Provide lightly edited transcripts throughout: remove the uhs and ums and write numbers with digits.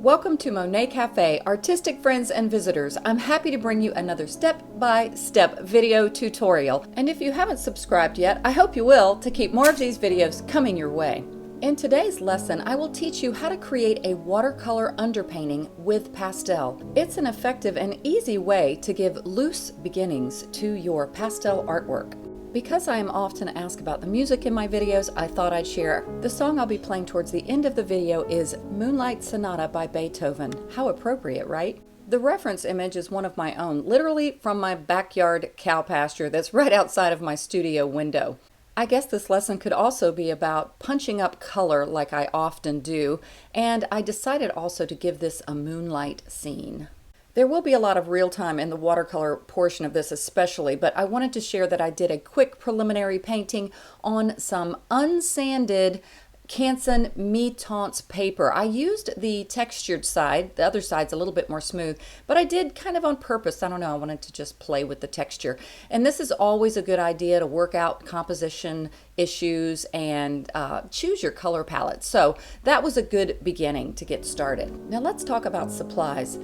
Welcome to Monet Cafe, artistic friends and visitors. I'm happy to bring you another step-by-step video tutorial. And if you haven't subscribed yet, I hope you will to keep more of these videos coming your way. In today's lesson, I will teach you how to create a watercolor underpainting with pastel. It's an effective and easy way to give loose beginnings to your pastel artwork. Because I am often asked about the music in my videos, I thought I'd share. The song I'll be playing towards the end of the video is Moonlight Sonata by Beethoven. How appropriate, right? The reference image is one of my own, literally from my backyard cow pasture that's right outside of my studio window. I guess this lesson could also be about punching up color like I often do, and I decided also to give this a moonlight scene. There will be a lot of real time in the watercolor portion of this especially, but I wanted to share that I did a quick preliminary painting on some unsanded Canson Mi-Teintes paper. I used the textured side, the other side's a little bit more smooth, but I did kind of on purpose. I don't know, I wanted to just play with the texture. And this is always a good idea to work out composition issues and choose your color palette. So that was a good beginning to get started. Now let's talk about supplies.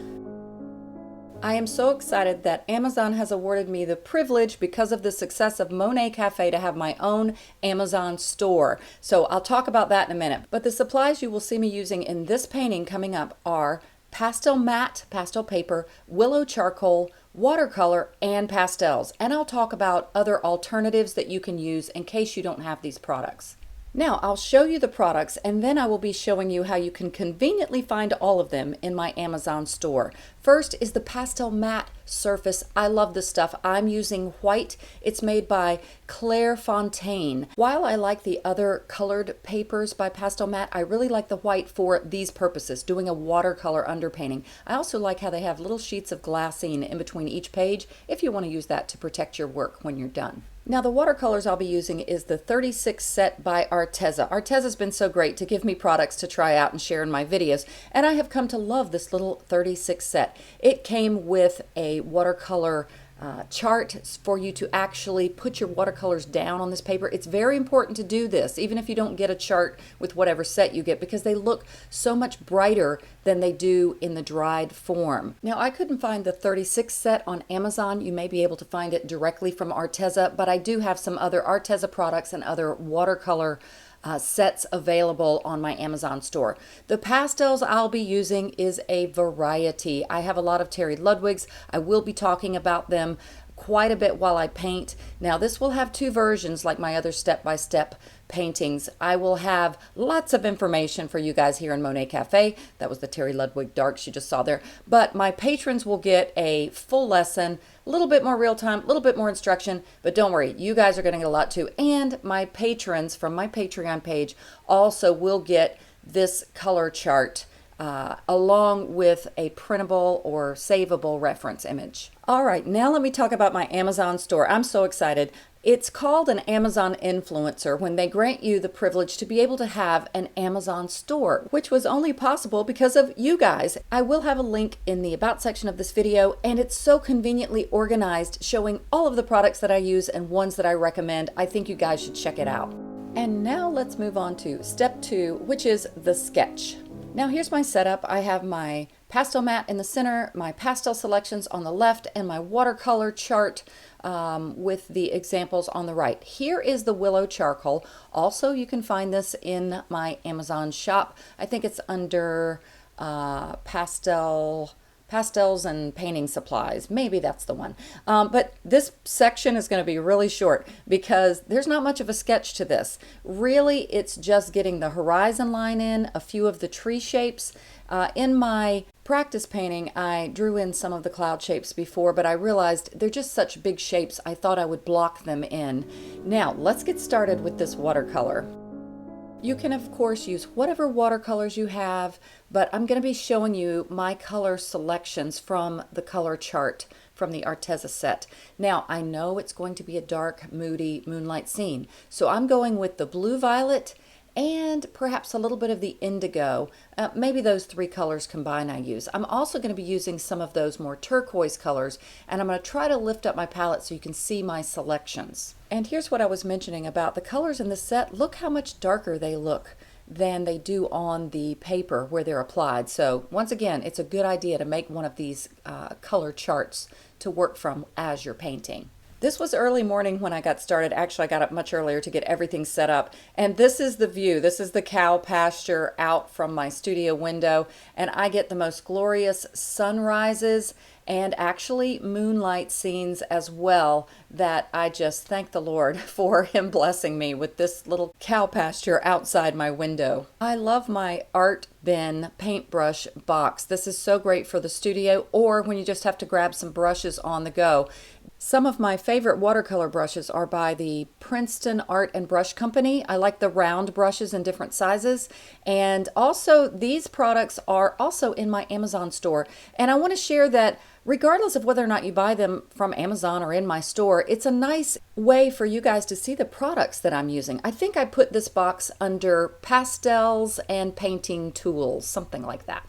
I am so excited that Amazon has awarded me the privilege, because of the success of Monet Cafe, to have my own Amazon store. So I'll talk about that in a minute. But the supplies you will see me using in this painting coming up are pastel matte, pastel paper, willow charcoal, watercolor, and pastels. And I'll talk about other alternatives that you can use in case you don't have these products. Now I'll show you the products, and then I will be showing you how you can conveniently find all of them in my Amazon store. First is the pastel matte surface. I love this stuff. I'm using white. It's made by Claire Fontaine. While I like the other colored papers by Pastel Matte, I really like the white for these purposes, doing a watercolor underpainting. I also like how they have little sheets of glassine in between each page if you want to use that to protect your work when you're done. Now the watercolors I'll be using is the 36 set by Arteza. Arteza's been so great to give me products to try out and share in my videos, and I have come to love this little 36 set. It came with a watercolor chart for you to actually put your watercolors down on this paper. It's very important to do this, even if you don't get a chart with whatever set you get, because they look so much brighter than they do in the dried form. Now, I couldn't find the 36 set on Amazon. You may be able to find it directly from Arteza, but I do have some other Arteza products and other watercolor sets available on my Amazon store. The pastels I'll be using is a variety. I have a lot of Terry Ludwig's. I will be talking about them quite a bit while I paint. Now this will have two versions like my other step-by-step paintings. I will have lots of information for you guys here in Monet Cafe. That was the Terry Ludwig darks you just saw there. But my patrons will get a full lesson, a little bit more real time, a little bit more instruction, but don't worry, you guys are going to get a lot too. And my patrons from my Patreon page also will get this color chart along with a printable or savable reference image. All right, now let me talk about my Amazon store. I'm so excited. It's called an Amazon influencer when they grant you the privilege to be able to have an Amazon store, which was only possible because of you guys. I will have a link in the About section of this video, and it's so conveniently organized, showing all of the products that I use and ones that I recommend. I think you guys should check it out. And now let's move on to step 2, which is the sketch. Now here's my setup. I have my pastel matte in the center, my pastel selections on the left, and my watercolor chart with the examples on the right. Here is the willow charcoal. Also, you can find this in my Amazon shop. I think it's under pastels and painting supplies. Maybe that's the one. But this section is going to be really short because there's not much of a sketch to this. Really, it's just getting the horizon line in, a few of the tree shapes. In my practice painting, I drew in some of the cloud shapes before, but I realized they're just such big shapes, I thought I would block them in. Now, let's get started with this watercolor. You can, of course, use whatever watercolors you have, but I'm going to be showing you my color selections from the color chart from the Arteza set. Now, I know it's going to be a dark, moody moonlight scene, so I'm going with the blue-violet and perhaps a little bit of the indigo. Maybe those three colors combined I use. I'm also going to be using some of those more turquoise colors, and I'm going to try to lift up my palette so you can see my selections. And here's what I was mentioning about the colors in the set. Look how much darker they look. than they do on the paper where they're applied. So once again, it's a good idea to make one of these color charts to work from as you're painting. This was early morning when I got started. Actually, I got up much earlier to get everything set up. And this is the view. This is the cow pasture out from my studio window. And I get the most glorious sunrises and actually moonlight scenes as well, that I just thank the Lord for Him blessing me with this little cow pasture outside my window. I love my art bin paintbrush box. This is so great for the studio or when you just have to grab some brushes on the go. Some of my favorite watercolor brushes are by the Princeton Art and Brush Company. I like the round brushes in different sizes. And also these products are also in my Amazon store. And I want to share that regardless of whether or not you buy them from Amazon or in my store, it's a nice way for you guys to see the products that I'm using. I think I put this box under pastels and painting tools, something like that.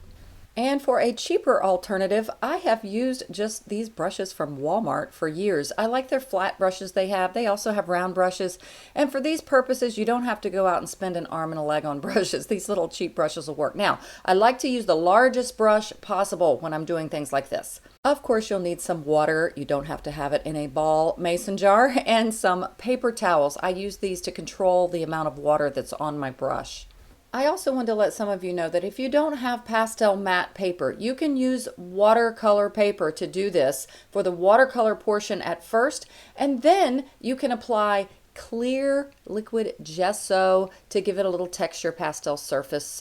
And for a cheaper alternative, I have used just these brushes from Walmart for years. I like their flat brushes they have. They also have round brushes. And for these purposes, you don't have to go out and spend an arm and a leg on brushes. These little cheap brushes will work. Now, I like to use the largest brush possible when I'm doing things like this. Of course, you'll need some water. You don't have to have it in a ball mason jar, and some paper towels. I use these to control the amount of water that's on my brush. I also want to let some of you know that if you don't have pastel matte paper, you can use watercolor paper to do this for the watercolor portion at first, and then you can apply clear liquid gesso to give it a little texture pastel surface.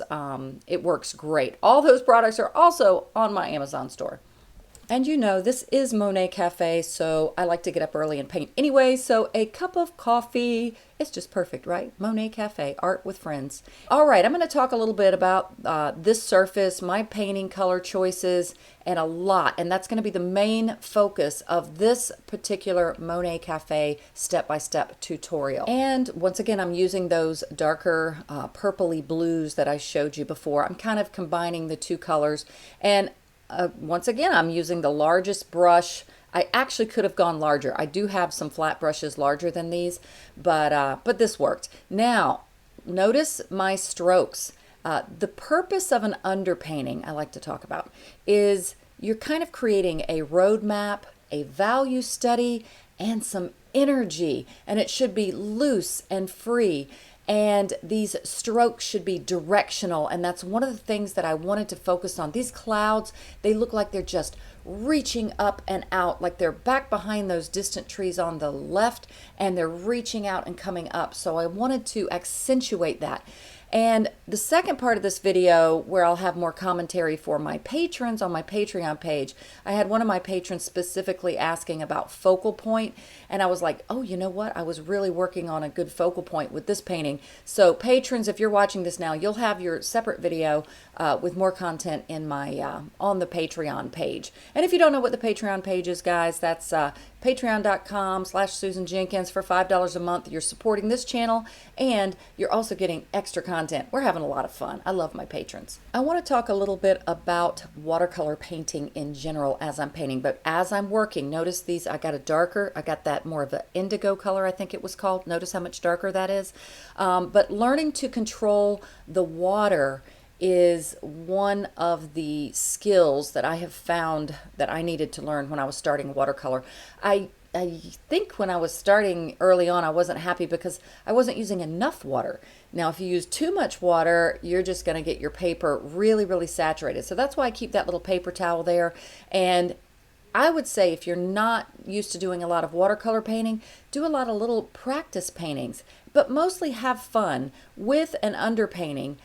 It works great. All those products are also on my Amazon store. And you know, this is Monet Cafe, so I like to get up early and paint anyway, so a cup of coffee is just perfect, right? Monet Cafe, art with friends. All right, I'm going to talk a little bit about this surface, my painting color choices, and a lot. And that's going to be the main focus of this particular Monet Cafe step-by-step tutorial. And once again, I'm using those darker purpley blues that I showed you before. I'm kind of combining the two colors. And once again, I'm using the largest brush. I actually could have gone larger. I do have some flat brushes larger than these, but this worked. Now, notice my strokes. The purpose of an underpainting, I like to talk about, is you're kind of creating a roadmap, a value study, and some energy. And it should be loose and free. And these strokes should be directional, and that's one of the things that I wanted to focus on. These clouds, they look like they're just reaching up and out, like they're back behind those distant trees on the left, and they're reaching out and coming up. So I wanted to accentuate that. And the second part of this video, where I'll have more commentary for my patrons on my Patreon page, I had one of my patrons specifically asking about focal point, and I was like, oh, you know what? I was really working on a good focal point with this painting. So patrons, if you're watching this now, you'll have your separate video with more content in my on the Patreon page. And if you don't know what the Patreon page is, guys, that's patreon.com/Susan Jenkins. For $5 a month, you're supporting this channel, and you're also getting extra content. We're having a lot of fun. I love my patrons. I want to talk a little bit about watercolor painting in general as I'm painting, but as I'm working, notice these, I got that more of an indigo color, I think it was called. Notice how much darker that is. But learning to control the water is one of the skills that I have found that I needed to learn when I was starting watercolor. I think when I was starting early on, I wasn't happy because I wasn't using enough water. Now, if you use too much water, you're just going to get your paper really, really saturated. So that's why I keep that little paper towel there. And I would say if you're not used to doing a lot of watercolor painting, do a lot of little practice paintings, but mostly have fun with an underpainting.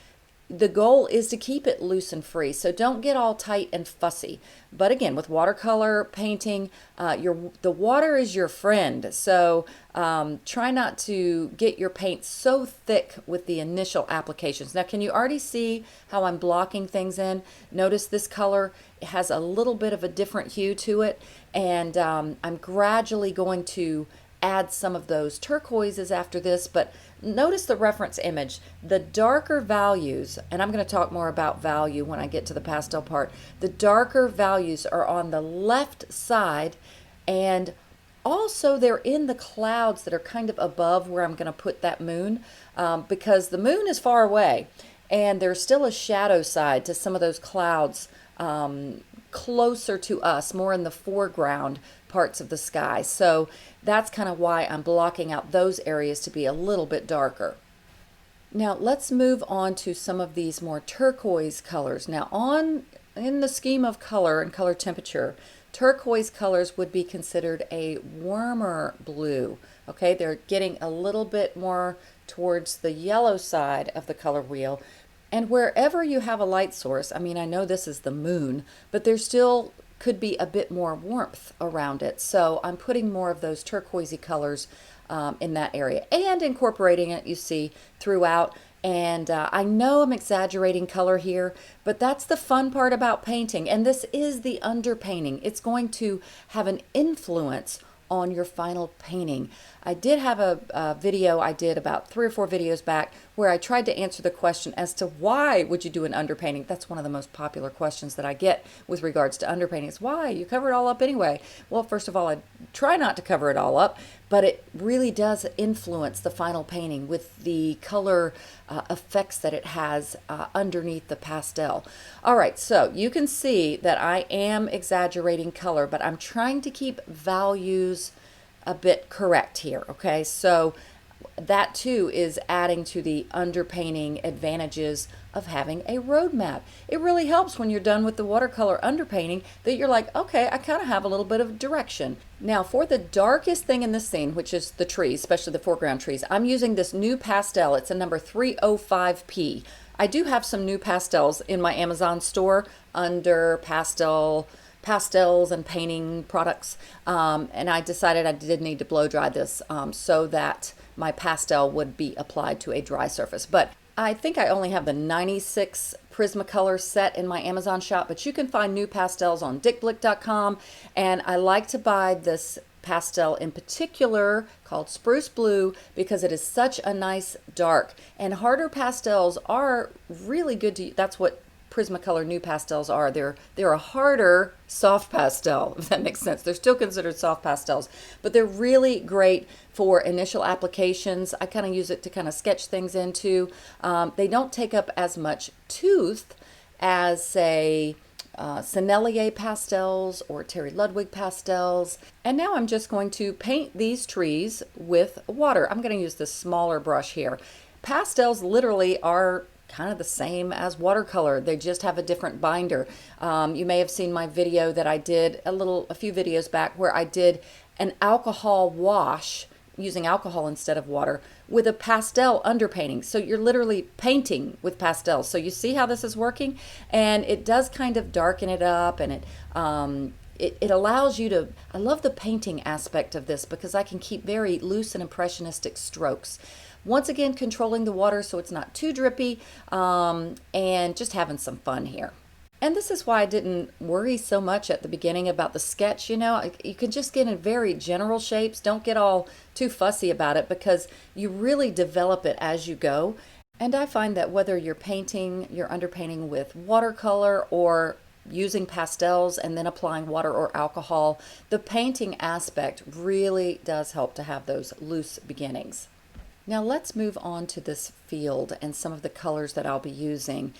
The goal is to keep it loose and free, so don't get all tight and fussy. But again, with watercolor painting, the water is your friend, so try not to get your paint so thick with the initial applications. Now, can you already see how I'm blocking things in? Notice this color has a little bit of a different hue to it, and I'm gradually going to add some of those turquoises after this, but notice the reference image. The darker values, and I'm going to talk more about value when I get to the pastel part, the darker values are on the left side, and Also, they're in the clouds that are kind of above where I'm going to put that moon, because the moon is far away and there's still a shadow side to some of those clouds, closer to us, more in the foreground parts of the sky. So that's kind of why I'm blocking out those areas to be a little bit darker. Now let's move on to some of these more turquoise colors. Now in the scheme of color and color temperature, turquoise colors would be considered a warmer blue. Okay, they're getting a little bit more towards the yellow side of the color wheel. And wherever you have a light source, I mean, I know this is the moon, but there still could be a bit more warmth around it. So I'm putting more of those turquoisey colors in that area and incorporating it, you see, throughout. And I know I'm exaggerating color here, but that's the fun part about painting. And this is the underpainting. It's going to have an influence on your final painting. I did have a video I did about 3 or 4 videos back where I tried to answer the question as to why would you do an underpainting. That's one of the most popular questions that I get with regards to underpainting is why? You cover it all up anyway. Well, first of all, I try not to cover it all up, but it really does influence the final painting with the color effects that it has underneath the pastel. All right, so you can see that I am exaggerating color, but I'm trying to keep values a bit correct here, okay? So that too is adding to the underpainting advantages of having a roadmap. It really helps when you're done with the watercolor underpainting that you're like, okay, I kind of have a little bit of direction. Now for the darkest thing in this scene, which is the trees, especially the foreground trees, I'm using this new pastel. It's a number 305P. I do have some new pastels in my Amazon store under pastels and painting products, and I decided I did need to blow dry this so that my pastel would be applied to a dry surface. But I think I only have the 96 Prismacolor set in my Amazon shop, but you can find new pastels on dickblick.com, and I like to buy this pastel in particular called Spruce Blue because it is such a nice dark, and harder pastels are really good to, that's what Prismacolor new pastels are. They're a harder soft pastel, if that makes sense. They're still considered soft pastels, but they're really great for initial applications. I kind of use it to kind of sketch things into. They don't take up as much tooth as, say, Sennelier pastels or Terry Ludwig pastels. And now I'm just going to paint these trees with water. I'm going to use this smaller brush here. Pastels literally are kind of the same as watercolor. They just have a different binder. You may have seen my video that I did a few videos back where I did an alcohol wash using alcohol instead of water with a pastel underpainting. So you're literally painting with pastels. So you see how this is working, and it does kind of darken it up, and it allows you to, I love the painting aspect of this because I can keep very loose and impressionistic strokes. Once again, controlling the water so it's not too drippy, and just having some fun here. And this is why I didn't worry so much at the beginning about the sketch. You know, you can just get in very general shapes. Don't get all too fussy about it because you really develop it as you go. And I find that whether you're underpainting with watercolor or using pastels and then applying water or alcohol, the painting aspect really does help to have those loose beginnings. Now let's move on to this field and some of the colors that I'll be using.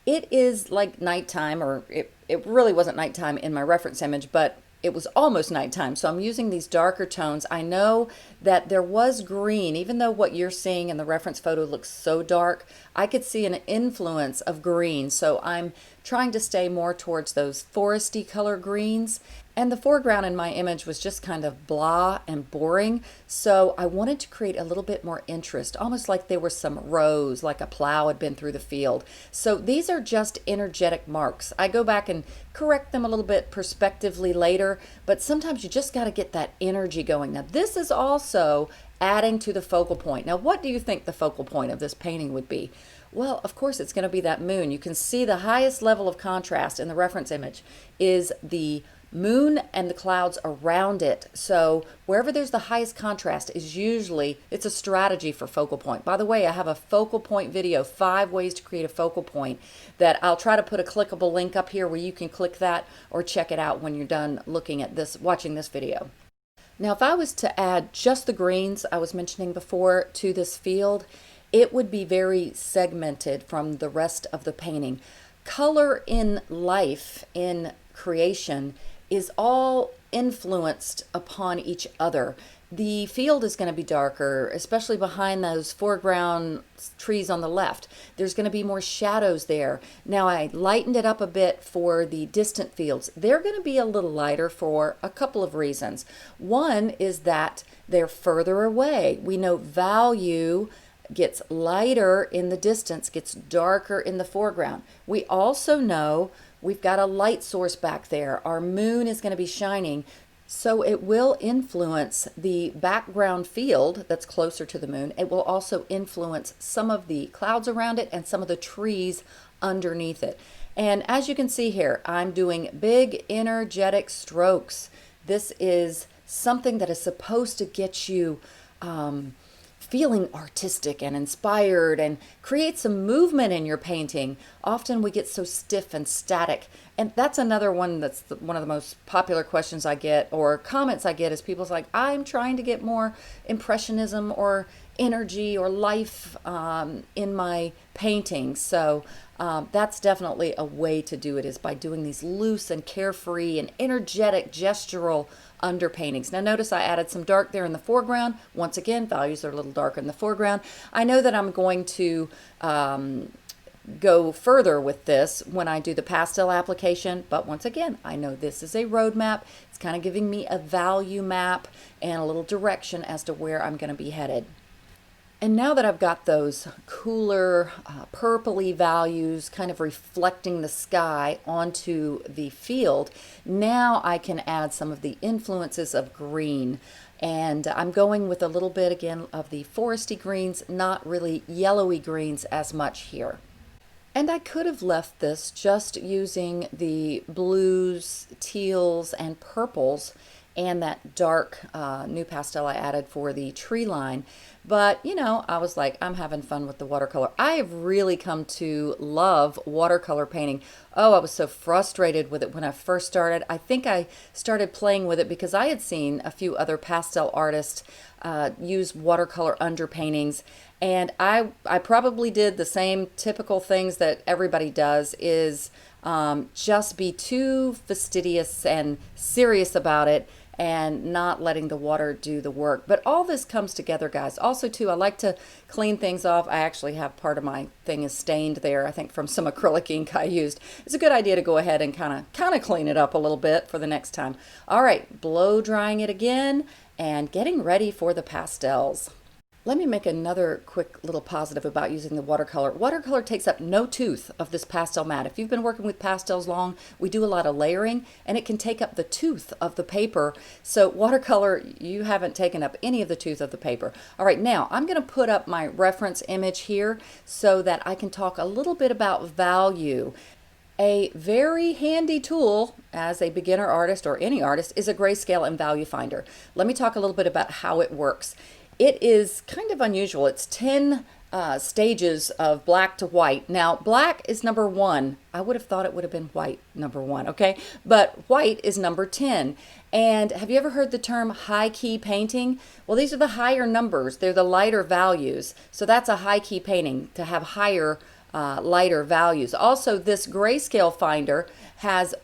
It is like nighttime, or it really wasn't nighttime in my reference image, but it was almost nighttime. So I'm using these darker tones. I know that there was green, even though what you're seeing in the reference photo looks so dark, I could see an influence of green. So I'm trying to stay more towards those foresty color greens. And the foreground in my image was just kind of blah and boring. So I wanted to create a little bit more interest, almost like there were some rows, like a plow had been through the field. So these are just energetic marks. I go back and correct them a little bit perspectively later, but sometimes you just got to get that energy going. Now this is also adding to the focal point. Now what do you think the focal point of this painting would be? Well, of course it's going to be that moon. You can see the highest level of contrast in the reference image is the moon and the clouds around it. So wherever there's the highest contrast is usually, it's a strategy for focal point. By the way, I have a focal point video, 5 ways to create a focal point, that I'll try to put a clickable link up here where you can click that or check it out when you're done looking at this, watching this video. Now, if I was to add just the greens I was mentioning before to this field, it would be very segmented from the rest of the painting. Color in life, in creation, is all influenced upon each other. The field is going to be darker, especially behind those foreground trees on the left. There's going to be more shadows there. Now I lightened it up a bit for the distant fields. They're going to be a little lighter for a couple of reasons. One is that they're further away. We know value gets lighter in the distance, gets darker in the foreground. We also know we've got a light source back there. Our moon is going to be shining. So it will influence the background field that's closer to the moon. It will also influence some of the clouds around it and some of the trees underneath it. And as you can see here, I'm doing big energetic strokes. This is something that is supposed to get you feeling artistic and inspired and create some movement in your painting. Often we get so stiff and static. And that's another one that's one of the most popular questions I get or comments I get is people's like, I'm trying to get more impressionism or energy or life in my painting. So that's definitely a way to do it, is by doing these loose and carefree and energetic gestural underpaintings. Now notice I added some dark there in the foreground. Once again, values are a little darker in the foreground. I know that I'm going to go further with this when I do the pastel application, but once again, I know this is a roadmap. It's kind of giving me a value map and a little direction as to where I'm going to be headed. And now that I've got those cooler purpley values kind of reflecting the sky onto the field, now I can add some of the influences of green. And I'm going with a little bit again of the foresty greens, not really yellowy greens as much here. And I could have left this just using the blues, teals, and purples and that dark new pastel I added for the tree line. But, you know, I was like, I'm having fun with the watercolor. I have really come to love watercolor painting. Oh, I was so frustrated with it when I first started. I think I started playing with it because I had seen a few other pastel artists use watercolor underpaintings. And I probably did the same typical things that everybody does, is just be too fastidious and serious about it and not letting the water do the work. But all this comes together, guys. Also, too, I like to clean things off. I actually have part of my thing is stained there, I think from some acrylic ink I used. It's a good idea to go ahead and kind of clean it up a little bit for the next time. All right, blow drying it again and getting ready for the pastels. Let me make another quick little positive about using the watercolor. Watercolor takes up no tooth of this pastel mat. If you've been working with pastels long, we do a lot of layering and it can take up the tooth of the paper. So watercolor, you haven't taken up any of the tooth of the paper. All right, now I'm going to put up my reference image here so that I can talk a little bit about value. A very handy tool as a beginner artist or any artist is a grayscale and value finder. Let me talk a little bit about how it works. It is kind of unusual. It's 10 stages of black to white. Now, black is number 1. I would have thought it would have been white number 1, okay? But white is number 10. And have you ever heard the term high key painting? Well, these are the higher numbers. They're the lighter values. So that's a high key painting, to have higher, lighter values. Also, this grayscale finder has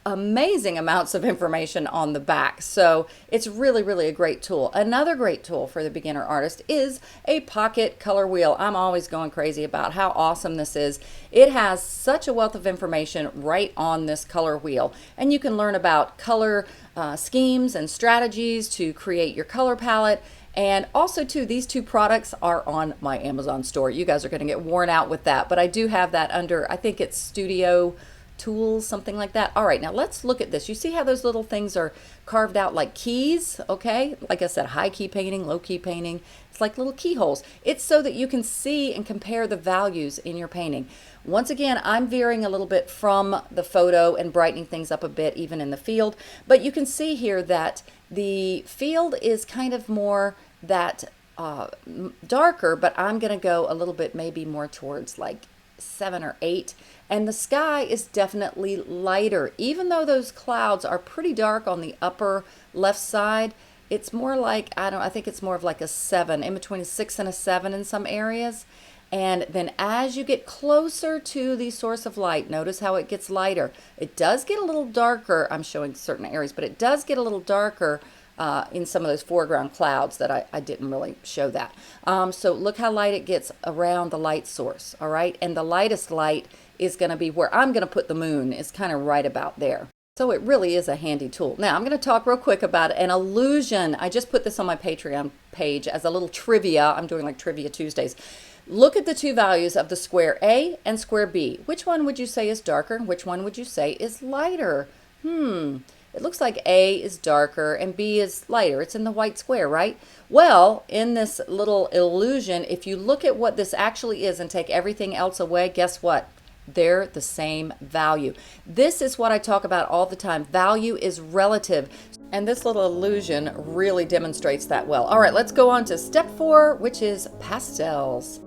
amazing amounts of information on the back. So it's really, really a great tool. Another great tool for the beginner artist is a pocket color wheel. I'm always going crazy about how awesome this is. It has such a wealth of information right on this color wheel. And you can learn about color schemes and strategies to create your color palette. And also, too, these two products are on my Amazon store. You guys are going to get worn out with that. But I do have that under, I think it's Studio Tools, something like that. All right, now let's look at this. You see how those little things are carved out like keys, okay? Like I said, high key painting, low key painting. It's like little keyholes. It's so that you can see and compare the values in your painting. Once again, I'm veering a little bit from the photo and brightening things up a bit, even in the field. But you can see here that the field is kind of more that darker, but I'm going to go a little bit maybe more towards like 7 or 8. And the sky is definitely lighter. Even though those clouds are pretty dark on the upper left side, It's more like, I think it's more of like a 7, in between a 6 and a 7 in some areas. And then as you get closer to the source of light, notice how it gets lighter. It does get a little darker. I'm showing certain areas, but it does get a little darker in some of those foreground clouds that I didn't really show that. So look how light it gets around the light source, all right? And the lightest light is going to be where I'm going to put the moon. It's kind of right about there. So it really is a handy tool. Now I'm going to talk real quick about an illusion. I just put this on my Patreon page as a little trivia. I'm doing like Trivia Tuesdays. Look at the two values of the square A and square B. Which one would you say is darker and which one would you say is lighter? It looks like A is darker and B is lighter. It's in the white square, right? Well, in this little illusion, if you look at what this actually is and take everything else away, guess what? They're the same value. This is what I talk about all the time. Value is relative. And this little illusion really demonstrates that well. All right, let's go on to step 4, which is pastels.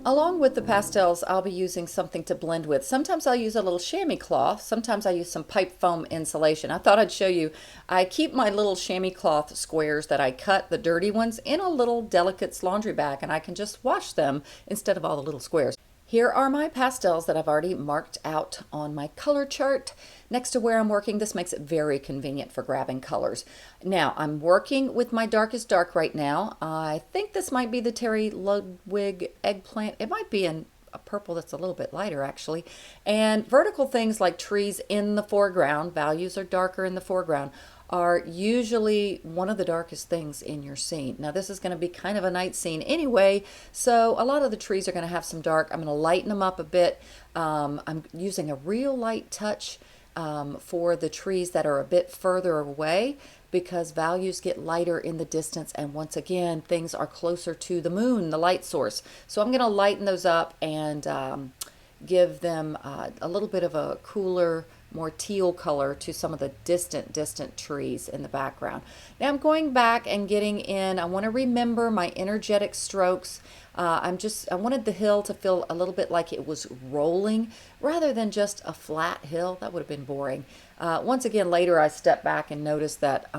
Along with the pastels, I'll be using something to blend with. Sometimes I'll use a little chamois cloth. Sometimes I use some pipe foam insulation. I thought I'd show you. I keep my little chamois cloth squares that I cut, the dirty ones, in a little Delicate's laundry bag, and I can just wash them instead of all the little squares. Here are my pastels that I've already marked out on my color chart next to where I'm working. This makes it very convenient for grabbing colors. Now, I'm working with my darkest dark right now. I think this might be the Terry Ludwig eggplant. It might be in a purple that's a little bit lighter, actually. And vertical things like trees in the foreground, values are darker in the foreground, are usually one of the darkest things in your scene. Now this is going to be kind of a night scene anyway, so a lot of the trees are going to have some dark. I'm going to lighten them up a bit. I'm using a real light touch for the trees that are a bit further away because values get lighter in the distance, and once again things are closer to the moon, the light source. So I'm going to lighten those up and give them a little bit of a cooler, more teal color to some of the distant trees in the background. Now I'm going back and getting in, I want to remember my energetic strokes. I wanted the hill to feel a little bit like it was rolling rather than just a flat hill. That would have been boring. Once again, later I stepped back and noticed that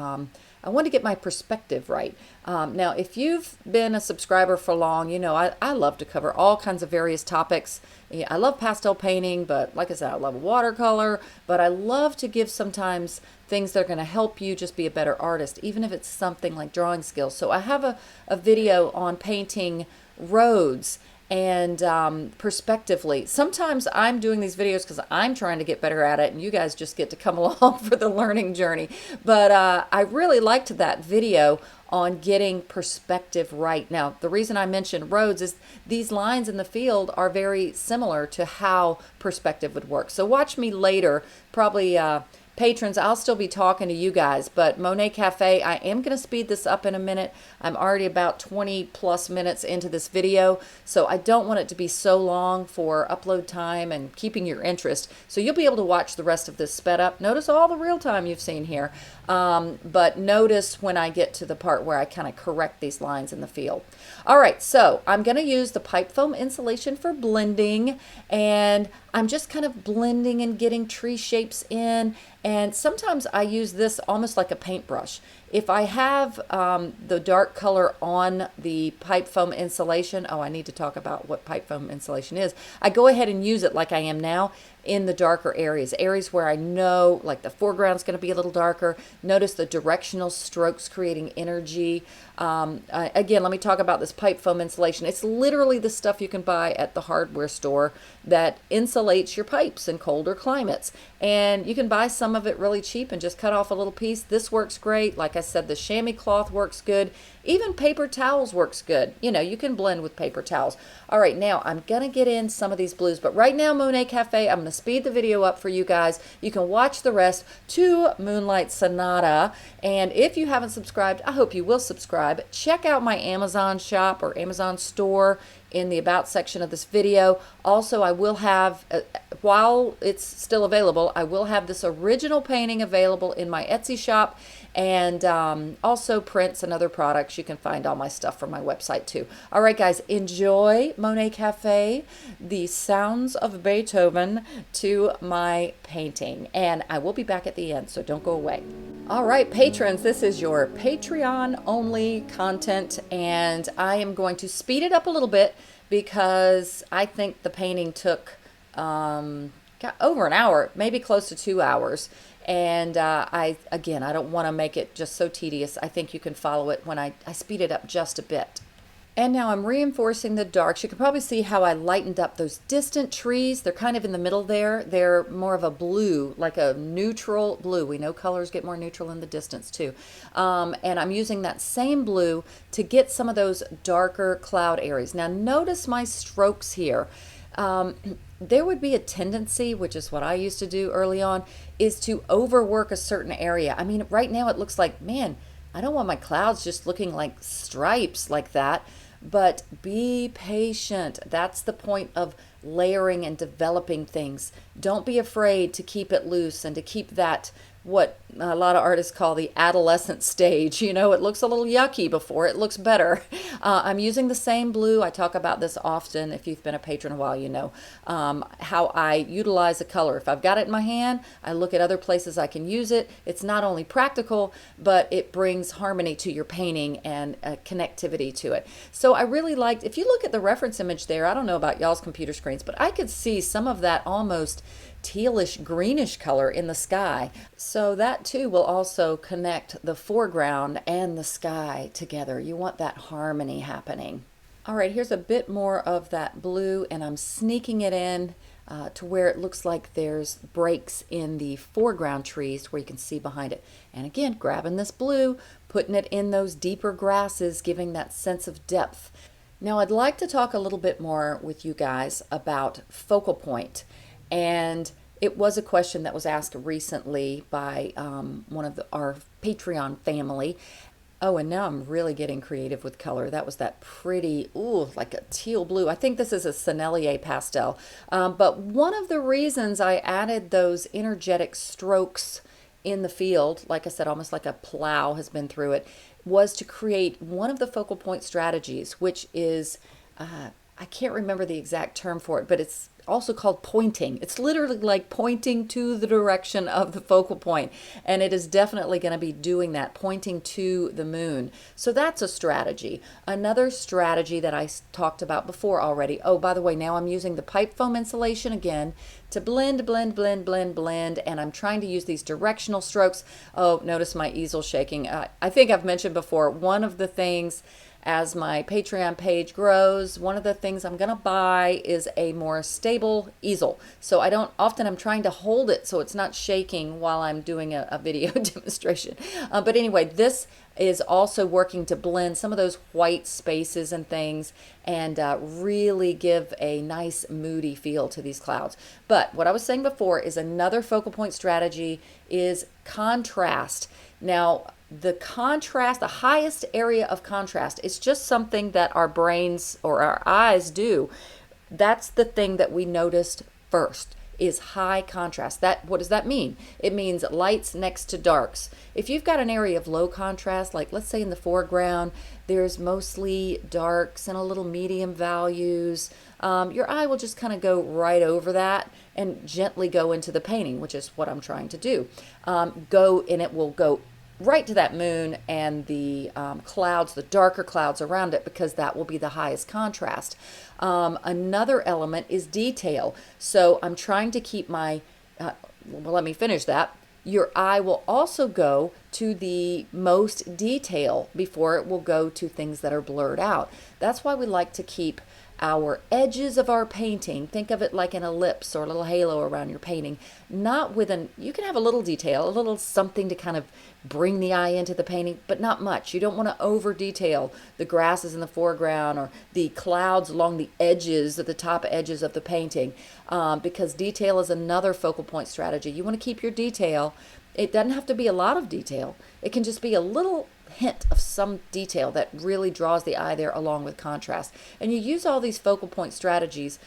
I want to get my perspective right. Now, if you've been a subscriber for long, you know I love to cover all kinds of various topics. Yeah, I love pastel painting, but like I said, I love watercolor, but I love to give sometimes things that are going to help you just be a better artist, even if it's something like drawing skills. So I have a video on painting roads and perspectively. Sometimes I'm doing these videos because I'm trying to get better at it, and you guys just get to come along for the learning journey. But I really liked that video on getting perspective right. Now, the reason I mentioned roads is these lines in the field are very similar to how perspective would work. So watch me later, probably patrons, I'll still be talking to you guys, but Monet Cafe, I am going to speed this up in a minute. I'm already about 20 plus minutes into this video, so I don't want it to be so long for upload time and keeping your interest. So you'll be able to watch the rest of this sped up. Notice all the real time you've seen here, but notice when I get to the part where I kind of correct these lines in the field. All right, so I'm going to use the pipe foam insulation for blending, and I'm just kind of blending and getting tree shapes in, and sometimes I use this almost like a paintbrush. If I have the dark color on the pipe foam insulation, I need to talk about what pipe foam insulation is. I go ahead and use it like I am now in the darker areas where I know like the foreground's going to be a little darker. Notice the directional strokes creating energy. Again, let me talk about this pipe foam insulation. It's literally the stuff you can buy at the hardware store that insulates your pipes in colder climates. And you can buy some of it really cheap and just cut off a little piece. This works great. Like I said, the chamois cloth works good. Even paper towels works good. You know, you can blend with paper towels. All right, now I'm going to get in some of these blues. But right now, Monet Cafe, I'm going to speed the video up for you guys. You can watch the rest to Moonlight Sonata. And if you haven't subscribed, I hope you will subscribe. Check out my Amazon shop or Amazon store in the About section of this video. Also, I will have, while it's still available, I will have this original painting available in my Etsy shop, and also prints and other products links. You can find all my stuff from my website too. All right, guys, enjoy Monet Cafe, the sounds of Beethoven to my painting. And I will be back at the end, so don't go away. All right, patrons, this is your Patreon only content, and I am going to speed it up a little bit because I think the painting took got over an hour, maybe close to 2 hours. And I don't want to make it just so tedious. I think you can follow it when I speed it up just a bit. And now I'm reinforcing the darks. You can probably see how I lightened up those distant trees. They're kind of in the middle there. They're more of a blue, like a neutral blue. We know colors get more neutral in the distance too. And I'm using that same blue to get some of those darker cloud areas. Now notice my strokes here. There would be a tendency, which is what I used to do early on, is to overwork a certain area. I mean, right now it looks like, man, I don't want my clouds just looking like stripes like that. But be patient. That's the point of layering and developing things. Don't be afraid to keep it loose and to keep that, what a lot of artists call the adolescent stage. You know, it looks a little yucky before it looks better. I'm using the same blue. I talk about this often. If you've been a patron a while, you know how I utilize a color. If I've got it in my hand, I look at other places I can use it. It's not only practical, but it brings harmony to your painting and connectivity to it. So I really liked, if you look at the reference image there, I don't know about y'all's computer screens, but I could see some of that almost tealish greenish color in the sky. So that too will also connect the foreground and the sky together. You want that harmony happening. All right, here's a bit more of that blue, and I'm sneaking it in to where it looks like there's breaks in the foreground trees where you can see behind it. And again, grabbing this blue, putting it in those deeper grasses, giving that sense of depth. Now I'd like to talk a little bit more with you guys about focal point. And it was a question that was asked recently by one of our Patreon family. Oh, and now I'm really getting creative with color. That was that pretty, ooh, like a teal blue. I think this is a Sennelier pastel. But one of the reasons I added those energetic strokes in the field, like I said, almost like a plow has been through it, was to create one of the focal point strategies, which is, I can't remember the exact term for it, but it's also called pointing. It's literally like pointing to the direction of the focal point, and it is definitely going to be doing that, pointing to the moon. So that's a strategy. Another strategy that I talked about before already. Oh, by the way, now I'm using the pipe foam insulation again to blend, and I'm trying to use these directional strokes. Oh, notice my easel shaking. I think I've mentioned before, one of the things as my Patreon page grows, one of the things I'm going to buy is a more stable easel. So I'm trying to hold it so it's not shaking while I'm doing a video demonstration. But anyway, this is also working to blend some of those white spaces and things and really give a nice moody feel to these clouds. But what I was saying before is another focal point strategy is contrast. Now, the contrast, the highest area of contrast, is just something that our brains or our eyes do. That's the thing that we noticed first, is high contrast. What does that mean? It means lights next to darks. If you've got an area of low contrast, like let's say in the foreground, there's mostly darks and a little medium values, your eye will just kind of go right over that and gently go into the painting, which is what I'm trying to do. It will go right to that moon and the clouds, the darker clouds around it, because that will be the highest contrast. Another element is detail. So I'm trying to keep let me finish that. Your eye will also go to the most detail before it will go to things that are blurred out. That's why we like to keep our edges of our painting, think of it like an ellipse or a little halo around your painting, not with you can have a little detail, a little something to kind of bring the eye into the painting, but not much. You don't want to over detail the grasses in the foreground or the clouds along the edges, the top edges of the painting, because detail is another focal point strategy. You want to keep your detail. It doesn't have to be a lot of detail. It can just be a little hint of some detail that really draws the eye there along with contrast. And you use all these focal point strategies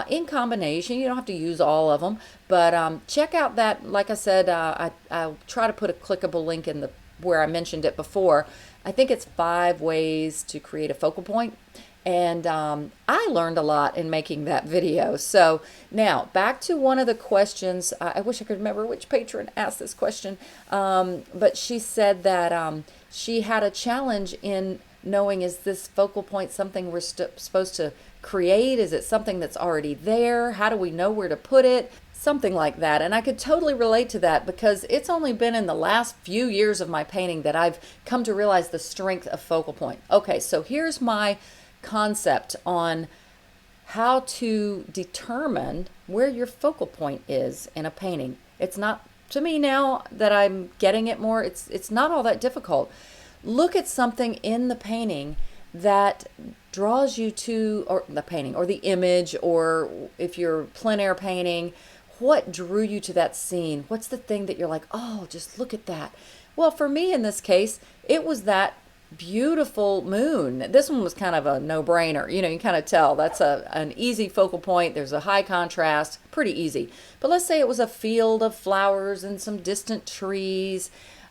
in combination. You don't have to use all of them, but check out that, like I said, I'll try to put a clickable link in where I mentioned it before. I think it's 5 ways to create a focal point. And I learned a lot in making that video. So now back to one of the questions. I wish I could remember which patron asked this question, but she said that she had a challenge in knowing, is this focal point something we're supposed to create? Is it something that's already there? How do we know where to put it? Something like that. And I could totally relate to that because it's only been in the last few years of my painting that I've come to realize the strength of focal point. Okay, so here's my concept on how to determine where your focal point is in a painting. It's not, to me now that I'm getting it more, it's not all that difficult. Look at something in the painting that draws you to, or the painting or the image, or if you're plein air painting, what drew you to that scene? What's the thing that you're like, oh, just look at that? Well, for me in this case, it was that beautiful moon. This one was kind of a no-brainer. You know, you kind of tell that's an easy focal point. There's a high contrast, pretty easy. But let's say it was a field of flowers and some distant trees.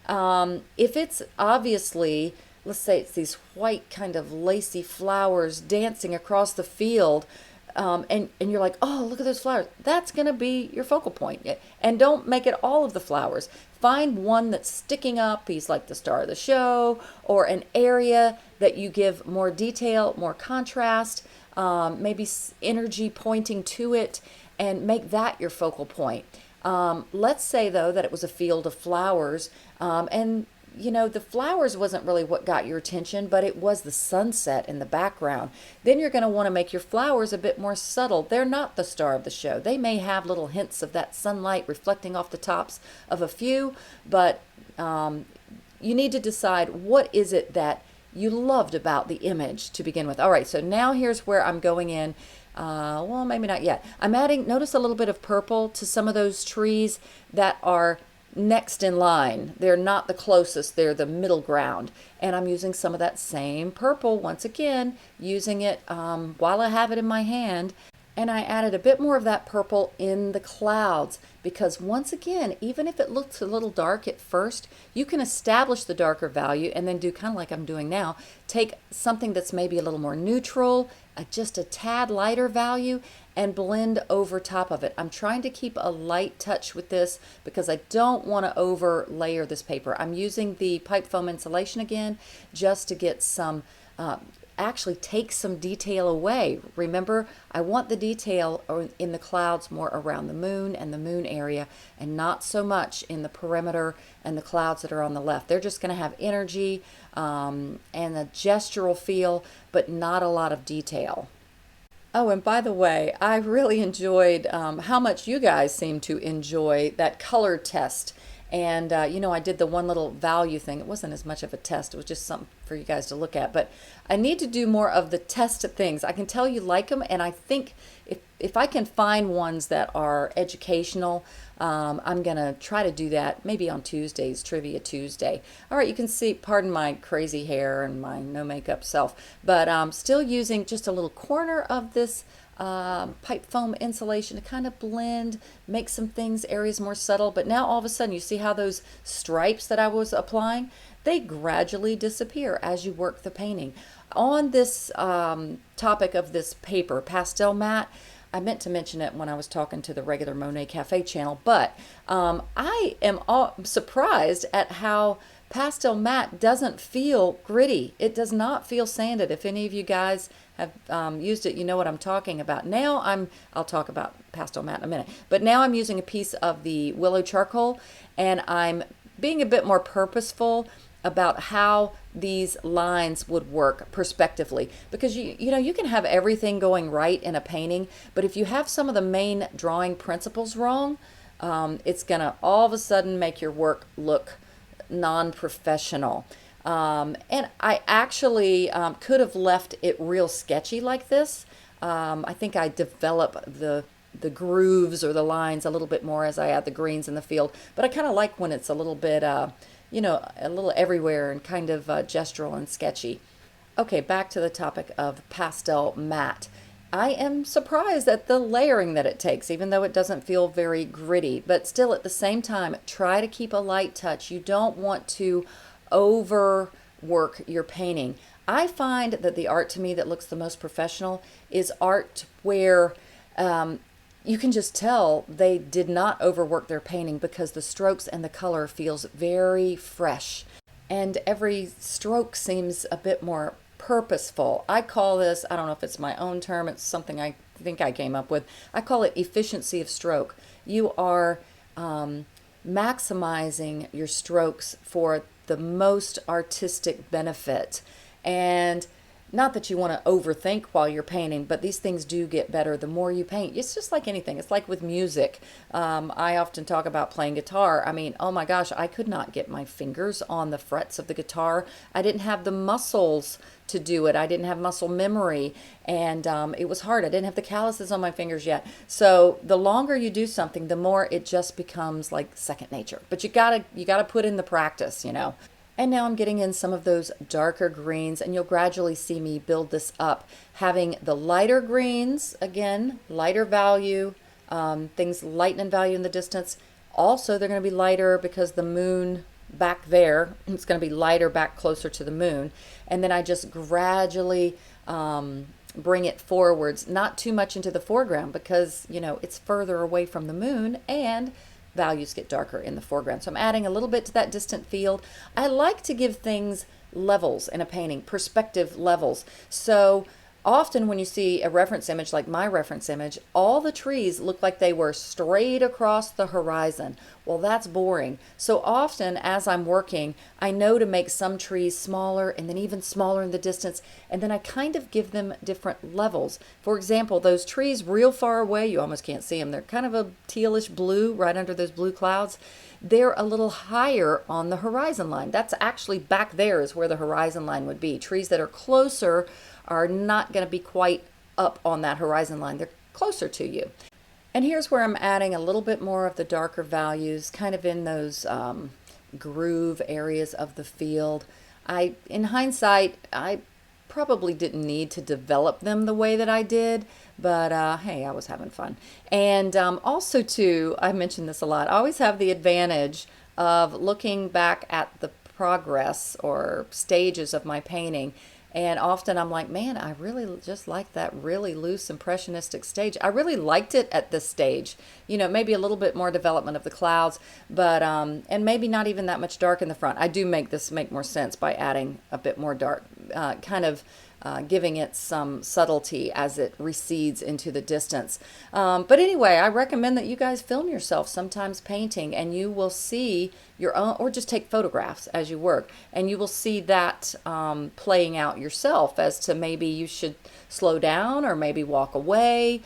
If it's obviously, let's say it's these white kind of lacy flowers dancing across the field, and you're like, oh, look at those flowers. That's going to be your focal point. And don't make it all of the flowers. Find one that's sticking up. He's like the star of the show, or an area that you give more detail, more contrast, maybe energy pointing to it, and make that your focal point. Let's say, though, that it was a field of flowers, and you know, the flowers wasn't really what got your attention, but it was the sunset in the background. Then you're going to want to make your flowers a bit more subtle. They're not the star of the show. They may have little hints of that sunlight reflecting off the tops of a few, but you need to decide what is it that you loved about the image to begin with. All right, so now here's where I'm going in. Well, maybe not yet. I'm adding, notice a little bit of purple to some of those trees that are next in line. They're not the closest, they're the middle ground. And I'm using some of that same purple, once again, using it while I have it in my hand. And I added a bit more of that purple in the clouds because, once again, even if it looks a little dark at first, you can establish the darker value and then do kind of like I'm doing now. Take something that's maybe a little more neutral, just a tad lighter value, and blend over top of it. I'm trying to keep a light touch with this because I don't want to over layer this paper. I'm using the pipe foam insulation again just to get some actually take some detail away. Remember, I want the detail in the clouds more around the moon and the moon area, and not so much in the perimeter and the clouds that are on the left. They're just going to have energy and a gestural feel, but not a lot of detail. Oh, and by the way, I really enjoyed how much you guys seem to enjoy that color test. And, you know, I did the one little value thing. It wasn't as much of a test. It was just something for you guys to look at. But I need to do more of the test things. I can tell you like them. And I think if I can find ones that are educational, I'm going to try to do that maybe on Tuesdays, Trivia Tuesday. All right, you can see, pardon my crazy hair and my no makeup self, but I'm still using just a little corner of this pipe foam insulation to kind of blend, make some areas more subtle. But now all of a sudden you see how those stripes that I was applying, they gradually disappear as you work the painting. On this topic of this paper, Pastel Matte, I meant to mention it when I was talking to the regular Monet Cafe channel, but I am surprised at how Pastel Matte doesn't feel gritty. It does not feel sanded. If any of you guys have used it, you know what I'm talking about. Now I'll talk about Pastel Matte in a minute, but now I'm using a piece of the Willow Charcoal, and I'm being a bit more purposeful about how these lines would work perspectively, because you know, you can have everything going right in a painting, but if you have some of the main drawing principles wrong, it's gonna all of a sudden make your work look non-professional. And I actually could have left it real sketchy like this. I think I develop the grooves or the lines a little bit more as I add the greens in the field, but I kind of like when it's a little bit you know, a little everywhere and kind of gestural and sketchy. Okay, back to the topic of Pastel Matte. I am surprised at the layering that it takes, even though it doesn't feel very gritty, but still at the same time, try to keep a light touch. You don't want to overwork work you're painting. I find that the art to me that looks the most professional is art where you can just tell they did not overwork their painting because the strokes and the color feels very fresh. And every stroke seems a bit more purposeful. I call this, I don't know if it's my own term, it's something I think I came up with. I call it efficiency of stroke. You are maximizing your strokes for the most artistic benefit. And not that you want to overthink while you're painting, but these things do get better the more you paint. It's just like anything. It's like with music. I often talk about playing guitar. I mean, oh my gosh, I could not get my fingers on the frets of the guitar. I didn't have the muscles to do it. I didn't have muscle memory, and it was hard. I didn't have the calluses on my fingers yet. So the longer you do something, the more it just becomes like second nature. But you gotta put in the practice, you know. And now I'm getting in some of those darker greens, and you'll gradually see me build this up, having the lighter greens, again, lighter value, things lighten in value in the distance. Also, they're going to be lighter because the moon back there, it's going to be lighter back closer to the moon. And then I just gradually bring it forwards, not too much into the foreground because, you know, it's further away from the moon and values get darker in the foreground. So I'm adding a little bit to that distant field. I like to give things levels in a painting, perspective levels. So often when you see a reference image like my reference image, all the trees look like they were straight across the horizon. Well, that's boring. So often as I'm working, I know to make some trees smaller and then even smaller in the distance, and then I kind of give them different levels. For example, those trees real far away, you almost can't see them. They're kind of a tealish blue right under those blue clouds. They're a little higher on the horizon line. That's actually back there is where the horizon line would be. Trees that are closer are not going to be quite up on that horizon line. They're closer to you. And here's where I'm adding a little bit more of the darker values, kind of in those groove areas of the field. In hindsight, I probably didn't need to develop them the way that I did, but hey, I was having fun. And also too, I mentioned this a lot, I always have the advantage of looking back at the progress or stages of my painting. And often I'm like, man, I really just like that really loose impressionistic stage. I really liked it at this stage. You know, maybe a little bit more development of the clouds, but and maybe not even that much dark in the front. I do make this make more sense by adding a bit more dark, kind of giving it some subtlety as it recedes into the distance. But anyway, I recommend that you guys film yourself sometimes painting, and you will see your own, or just take photographs as you work, and you will see that playing out yourself as to maybe you should slow down or maybe walk away.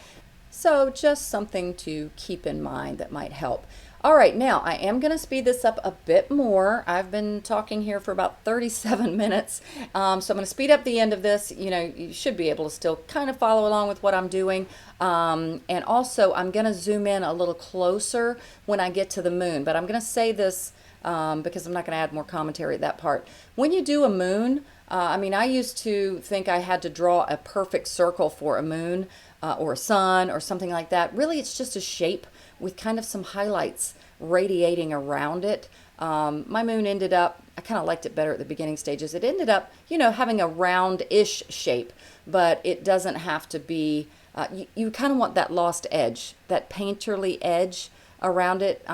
So just something to keep in mind that might help. All right, now I am going to speed this up a bit more. I've been talking here for about 37 minutes, so I'm going to speed up the end of this. You know, you should be able to still kind of follow along with what I'm doing. And also, I'm going to zoom in a little closer when I get to the moon, but I'm going to say this because I'm not going to add more commentary at that part. When you do a moon, I mean, I used to think I had to draw a perfect circle for a moon or a sun or something like that. Really, it's just a shape with kind of some highlights radiating around it. My moon ended up, I kind of liked it better at the beginning stages. It ended up, you know, having a round-ish shape, but it doesn't have to be, you kind of want that lost edge, that painterly edge around it.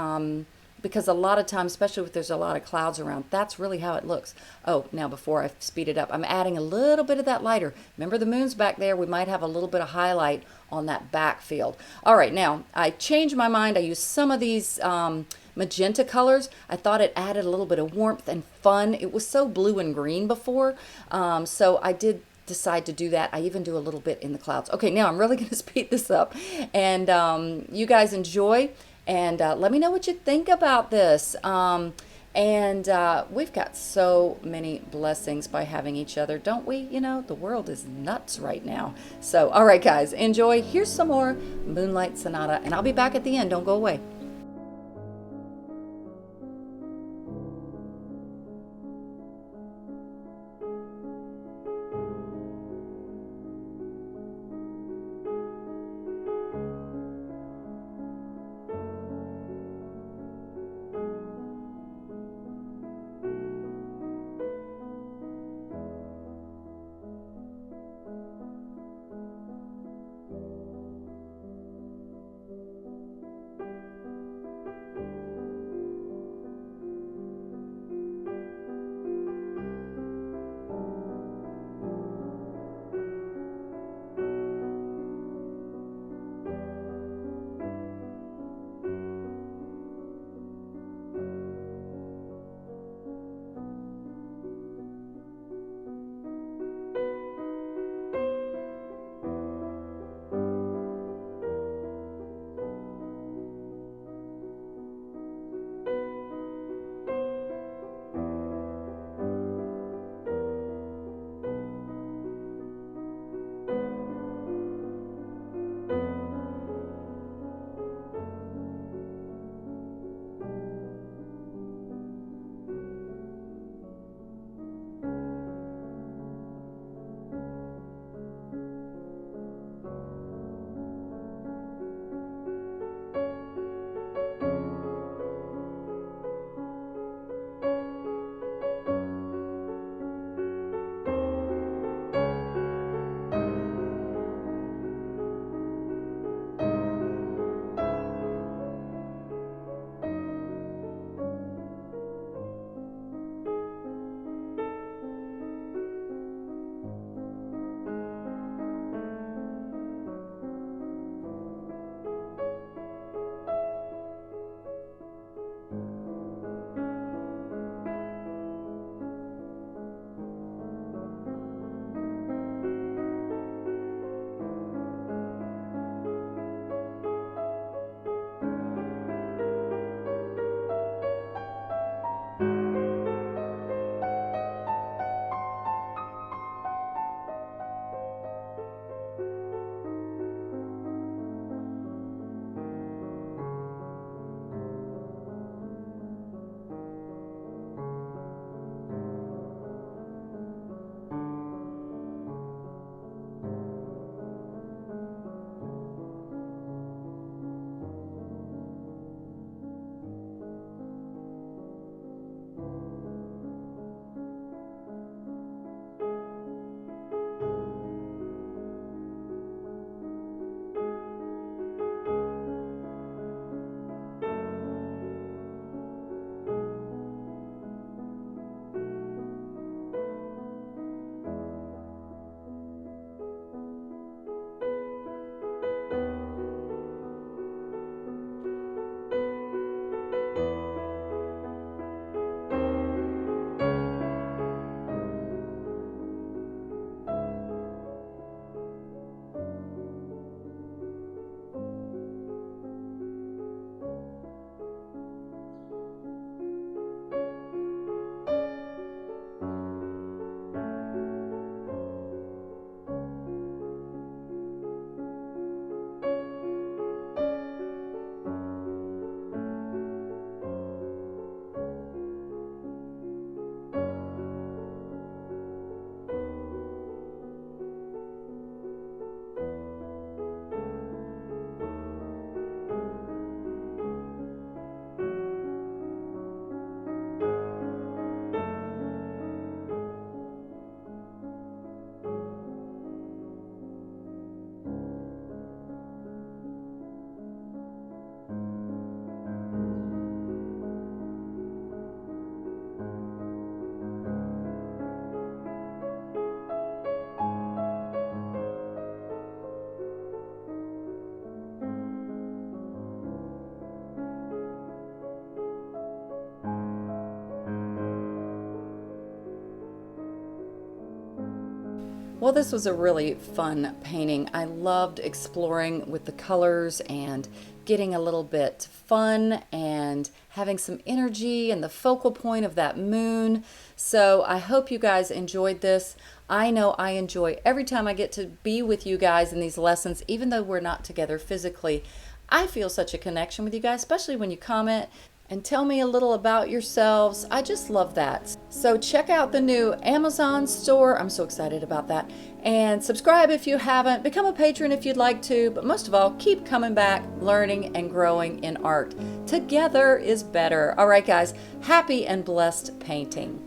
Because a lot of times, especially if there's a lot of clouds around, that's really how it looks. Oh, now before I speed it up, I'm adding a little bit of that lighter. Remember the moon's back there, we might have a little bit of highlight on that back field. All right, now I changed my mind. I used some of these magenta colors. I thought it added a little bit of warmth and fun. It was so blue and green before, so I did decide to do that. I even do a little bit in the clouds. Okay, now I'm really going to speed this up, and you guys enjoy. And let me know what you think about this. We've got so many blessings by having each other, don't we? You know, the world is nuts right now. So, all right, guys, enjoy. Here's some more Moonlight Sonata, and I'll be back at the end. Don't go away. Well, this was a really fun painting. I loved exploring with the colors and getting a little bit fun and having some energy and the focal point of that moon. So I hope you guys enjoyed this. I know I enjoy every time I get to be with you guys in these lessons, even though we're not together physically. I feel such a connection with you guys, especially when you comment and tell me a little about yourselves. I just love that. So check out the new Amazon store. I'm so excited about that. And subscribe if you haven't. Become a patron if you'd like to. But most of all, keep coming back, learning and growing in art. Together is better. All right, guys. Happy and blessed painting.